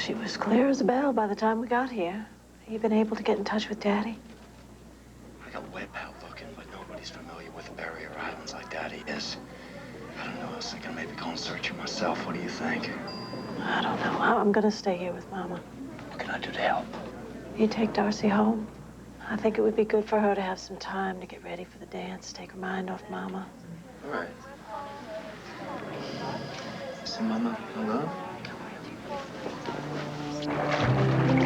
She was clear as a bell by the time we got here. You been able to get in touch with Daddy? I got web out looking, but nobody's familiar with barrier islands like Daddy is. I don't know. I was thinking maybe go and search it myself. What do you think? I don't know. I'm gonna stay here with Mama. What can I do to help? You take Darcy home. I think it would be good for her to have some time to get ready for the dance, take her mind off Mama. All right. See, Mama? Hello?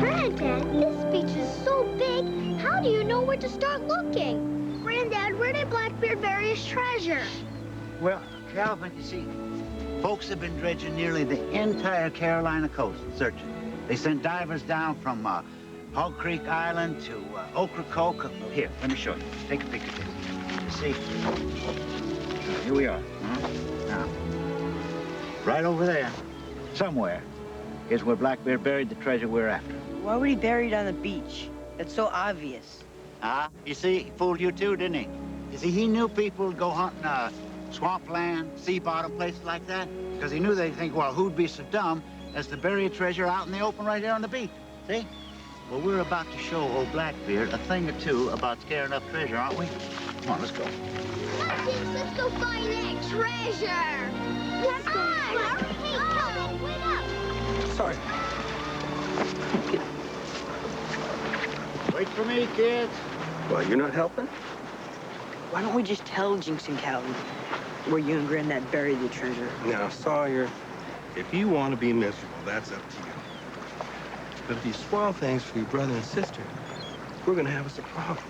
Granddad, this beach is so big. How do you know where to start looking? Granddad, where did Blackbeard bury his treasure? Well, Calvin, you see, folks have been dredging nearly the entire Carolina coast searching. They sent divers down from Hog Creek Island to Ocracoke. Here, let me show you. Take a picture of this. You see? Here we are. Now, right over there, somewhere, is where Blackbeard buried the treasure we're after. Why would he bury it on the beach? That's so obvious. You see, he fooled you too, didn't he? You see, he knew people would go hunting swampland, sea bottom, places like that, because he knew they'd think, well, who'd be so dumb as to bury a treasure out in the open right here on the beach? See? Well, we're about to show old Blackbeard a thing or two about scaring up treasure, aren't we? Come on, let's go. Let's go find that treasure. Let's go. Hurry. Hey, Calvin, wait up. Sorry. Wait for me, kids. Well, you're not helping? Why don't we just tell Jinx and Calvin where you and Granddad buried the treasure? Now, Sawyer, if you want to be miserable, that's up to you. But if you spoil things for your brother and sister, we're going to have us a problem.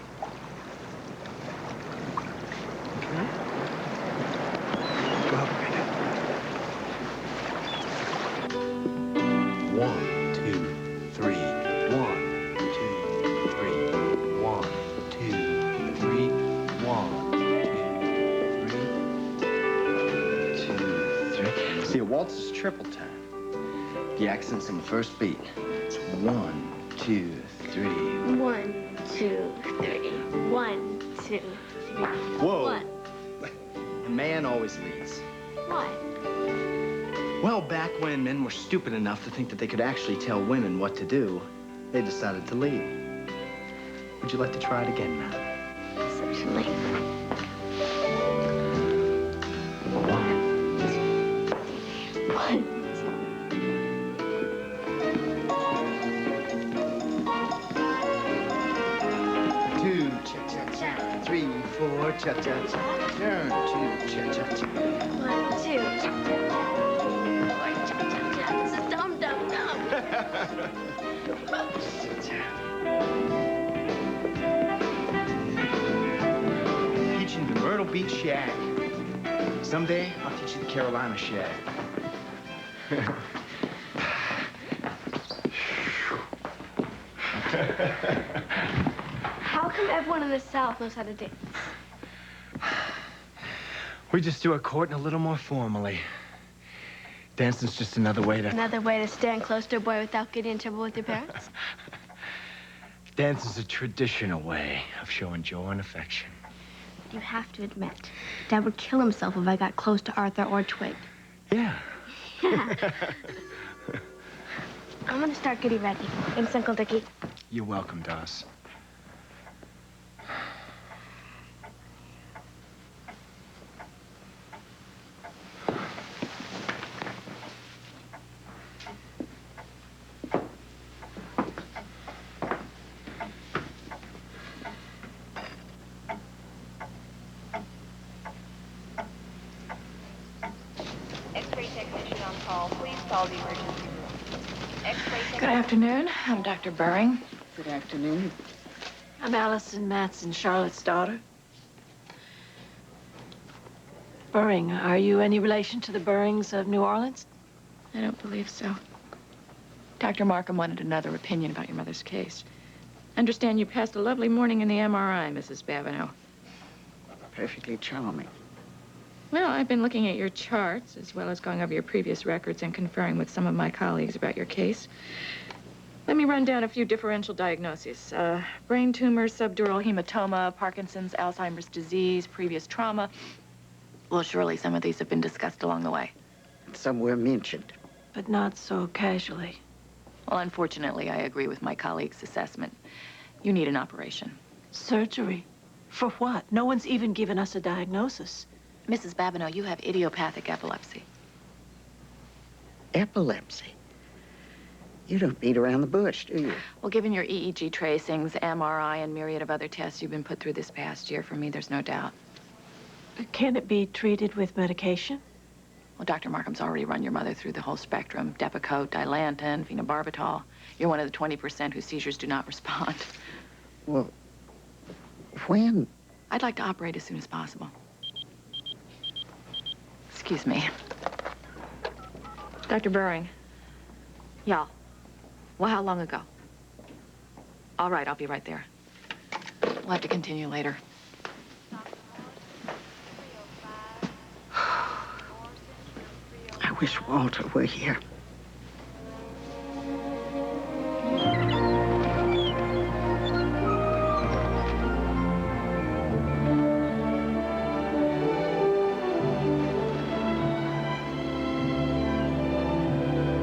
Okay? Go help Granddad. 1, 2, 3. 1, 2, 3. 1, 2, 3. 1, 2, 3. 1, 2, 3. See, a waltz is triple time. The accent's in the first beat. It's 1, 2, 3. 1, 2, 3. 1, 2, 3. Whoa. What? The man always leads. Why? Well, back when men were stupid enough to think that they could actually tell women what to do, they decided to lead. Would you like to try it again now? Certainly. 1. 2, cha-cha-cha. 3, 4, cha-cha-cha. Turn, 2, cha-cha-cha. 1, 2, cha-cha-cha. 4, cha-cha-cha. This is dumb, dumb, dumb. Teaching the Myrtle Beach Shag. Someday, I'll teach you the Carolina Shag. How come everyone in the South knows how to dance? We just do our courting a little more formally. Dancing's just another way to... Another way to stand close to a boy without getting in trouble with your parents? Dancing's a traditional way of showing joy and affection. You have to admit, Dad would kill himself if I got close to Arthur or Twig. Yeah. Yeah. I'm gonna start getting ready. Thanks, Uncle Dickie. You're welcome, Doss. X-ray technician on call. Please call the emergency room. Good afternoon. I'm Dr. Buring. Good afternoon. I'm Allison Matson, Charlotte's daughter. Buring, are you any relation to the Burings of New Orleans? I don't believe so. Dr. Markham wanted another opinion about your mother's case. Understand you passed a lovely morning in the MRI, Mrs. Babineau. Perfectly charming. Well, I've been looking at your charts, as well as going over your previous records and conferring with some of my colleagues about your case. Let me run down a few differential diagnoses. Brain tumor, subdural hematoma, Parkinson's, Alzheimer's disease, previous trauma. Well, surely some of these have been discussed along the way. Some were mentioned. But not so casually. Well, unfortunately, I agree with my colleague's assessment. You need an operation. Surgery? For what? No one's even given us a diagnosis. Mrs. Babineau, you have idiopathic epilepsy. Epilepsy? You don't beat around the bush, do you? Well, given your EEG tracings, MRI, and myriad of other tests you've been put through this past year, for me, there's no doubt. Can it be treated with medication? Well, Dr. Markham's already run your mother through the whole spectrum. Depakote, Dilantin, phenobarbital. You're one of the 20% whose seizures do not respond. Well, when? I'd like to operate as soon as possible. Excuse me. Dr. Buring. Yeah. Well, how long ago? All right, I'll be right there. We'll have to continue later. I wish Walter were here.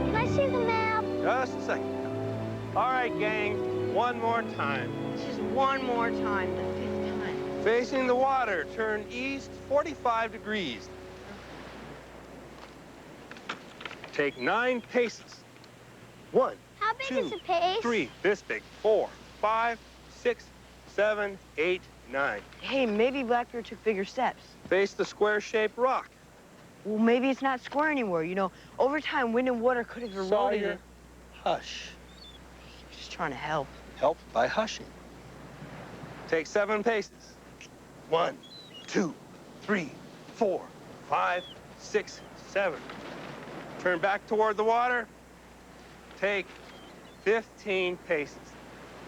Can I see the map? Just a second. All right, gang, one more time. Just one more time, the 5th time. Facing the water, turn east 45 degrees. Take 9 paces. 1, How big 2, is the pace? 3, this big. 4, 5, 6, 7, 8, 9. Hey, maybe Blackbeard took bigger steps. Face the square-shaped rock. Well, maybe it's not square anymore. You know, over time, wind and water could have eroded Sawyer, it. hush. Just trying to help. Help by hushing. Take 7 paces. 1, 2, 3, 4, 5, 6, 7. Turn back toward the water. Take 15 paces.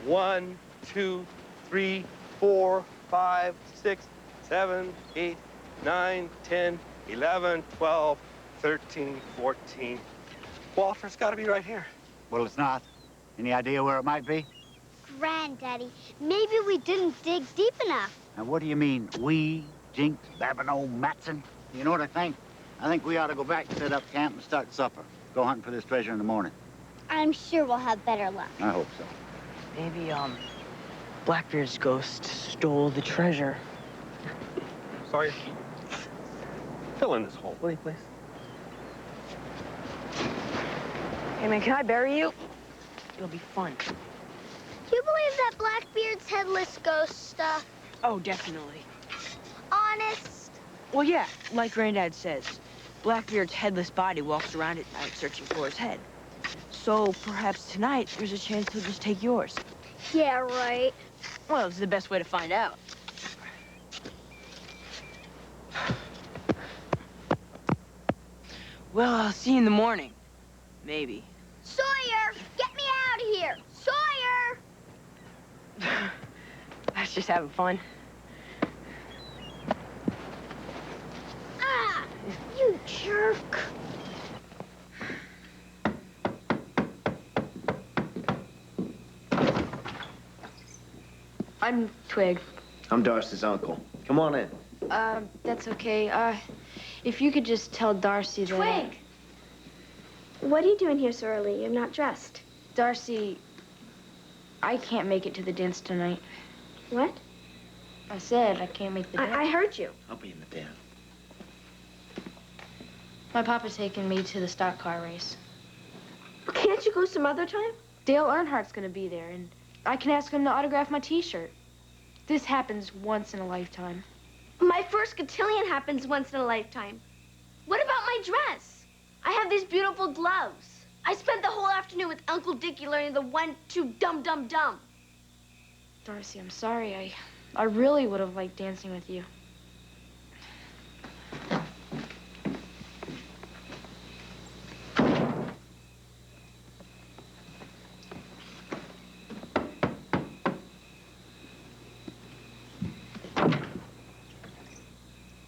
1, 2, 3, 4, 5, 6, 7, 8, 9, 10, 11, 12, 13, 14. Walter's got to be right here. Well, it's not. Any idea where it might be? Granddaddy, maybe we didn't dig deep enough. Now, what do you mean, we, Jinx, Babineau, Matson? You know what I think? I think we ought to go back and set up camp and start supper. Go hunting for this treasure in the morning. I'm sure we'll have better luck. I hope so. Maybe, Blackbeard's ghost stole the treasure. Sawyer, fill in this hole. Will you, please? Hey, man, can I bury you? It'll be fun. Do you believe that Blackbeard's headless ghost stuff? Oh, definitely. Honest? Well, yeah, like Granddad says. Blackbeard's headless body walks around at night searching for his head. So perhaps tonight there's a chance he'll just take yours. Yeah, right. Well, it's the best way to find out. Well, I'll see you in the morning. Maybe. Sawyer, get me out of here. Sawyer! I was just having fun. Ah, you jerk. I'm Twig. I'm Darcy's uncle. Come on in. That's okay. If you could just tell Darcy that... Twig! What are you doing here so early? You're not dressed. Darcy, I can't make it to the dance tonight. What? I said I can't make the dance. I heard you. I'll be in the den. My papa's taking me to the stock car race. Can't you go some other time? Dale Earnhardt's gonna be there, and I can ask him to autograph my T-shirt. This happens once in a lifetime. My first cotillion happens once in a lifetime. What about my dress? I have these beautiful gloves. I spent the whole afternoon with Uncle Dickie learning the 1, 2, dum, dum, dum. Darcy, I'm sorry. I really would have liked dancing with you.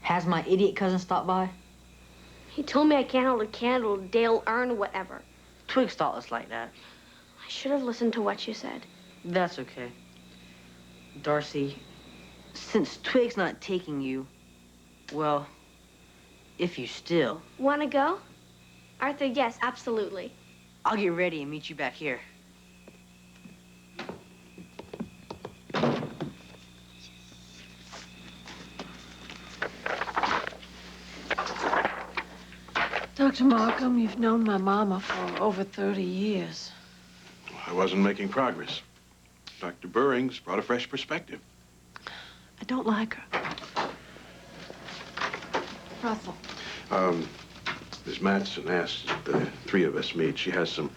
Has my idiot cousin stopped by? He told me I can't hold a candle to Dale Earn whatever. Twig's thoughtless like that. I should have listened to what you said. That's okay. Darcy, since Twig's not taking you, well, if you still... Want to go? Arthur, yes, absolutely. I'll get ready and meet you back here. Dr. Markham, you've known my mama for over 30 years. I wasn't making progress. Dr. Burrings brought a fresh perspective. I don't like her. Russell. Ms. Matson asked the three of us meet. She has some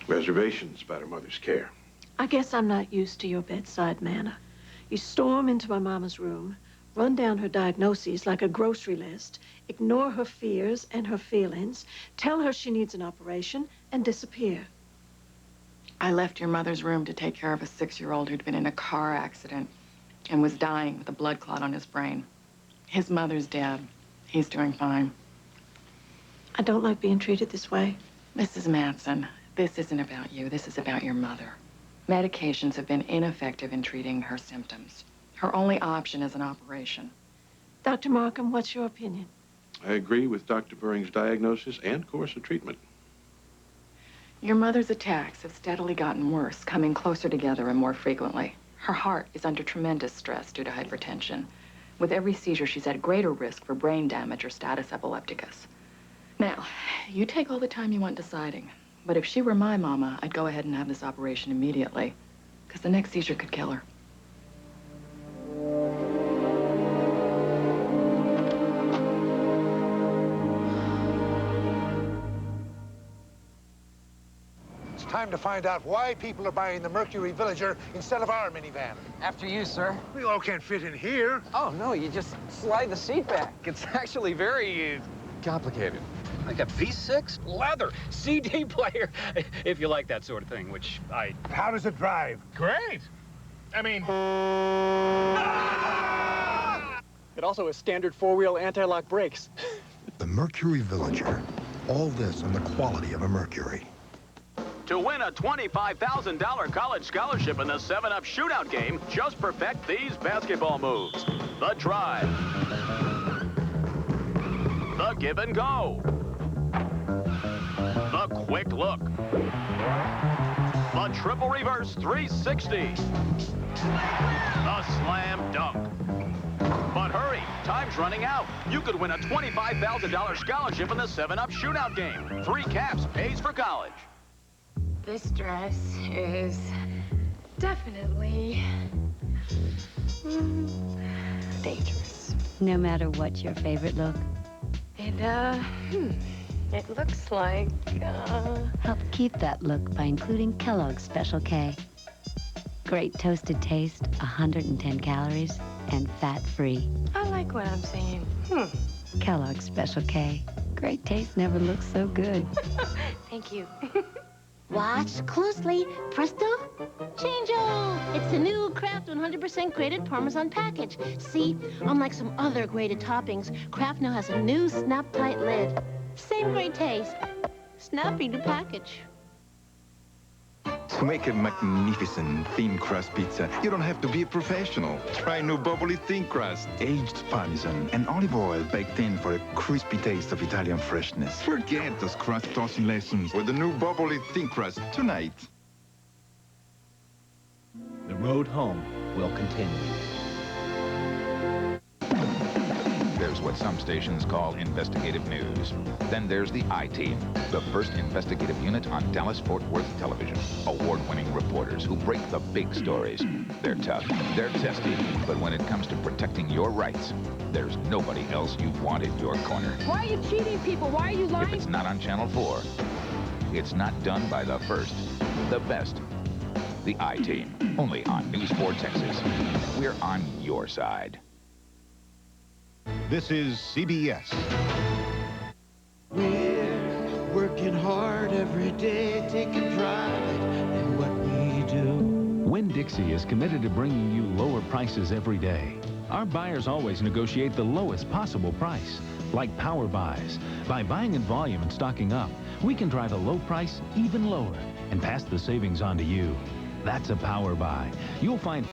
reservations about her mother's care. I guess I'm not used to your bedside manner. You storm into my mama's room, run down her diagnoses like a grocery list, ignore her fears and her feelings, tell her she needs an operation, and disappear. I left your mother's room to take care of a 6-year-old who'd been in a car accident and was dying with a blood clot on his brain. His mother's dead. He's doing fine. I don't like being treated this way. Mrs. Matson, this isn't about you. This is about your mother. Medications have been ineffective in treating her symptoms. Her only option is an operation. Dr. Markham, what's your opinion? I agree with Dr. Burrings' diagnosis and course of treatment. Your mother's attacks have steadily gotten worse, coming closer together and more frequently. Her heart is under tremendous stress due to hypertension. With every seizure, she's at greater risk for brain damage or status epilepticus. Now, you take all the time you want deciding. But if she were my mama, I'd go ahead and have this operation immediately, because the next seizure could kill her. It's time to find out why people are buying the Mercury Villager instead of our minivan. After you, sir. We all can't fit in here. Oh, no, you just slide the seat back. It's actually very complicated. Like a V6 leather CD player, if you like that sort of thing, which I... How does it drive? Great. I mean... It also has standard four-wheel anti-lock brakes. The Mercury Villager. All this on the quality of a Mercury. To win a $25,000 college scholarship in the 7-Up shootout game, just perfect these basketball moves. The drive. The give and go. The quick look. The triple reverse 360. The slam dunk. But hurry, time's running out. You could win a $25,000 scholarship in the 7-Up shootout game. 3 caps pays for college. This dress is definitely dangerous. No matter what's your favorite look? It looks like, Help keep that look by including Kellogg's Special K. Great toasted taste, 110 calories, and fat-free. I like what I'm seeing. Kellogg's Special K. Great taste never looks so good. Thank you. Watch closely. Presto, change-o! It's the new Kraft 100% grated Parmesan package. See, unlike some other grated toppings, Kraft now has a new snap-tight lid. Same great taste. Snappy to package. To make a magnificent thin crust pizza, you don't have to be a professional. Try new bubbly thin crust. Aged Parmesan and olive oil baked in for a crispy taste of Italian freshness. Forget those crust tossing lessons with the new bubbly thin crust tonight. The road home will continue. There's what some stations call investigative news. Then there's the I-Team, the first investigative unit on Dallas-Fort Worth television. Award-winning reporters who break the big stories. They're tough, they're testy, but when it comes to protecting your rights, there's nobody else you'd want in your corner. Why are you cheating people? Why are you lying? If it's not on Channel 4, it's not done by the first, the best. The I-Team, only on News 4 Texas. We're on your side. This is CBS. We're working hard every day, taking pride in what we do. Winn-Dixie is committed to bringing you lower prices every day. Our buyers always negotiate the lowest possible price, like power buys. By buying in volume and stocking up, we can drive a low price even lower and pass the savings on to you. That's a power buy. You'll find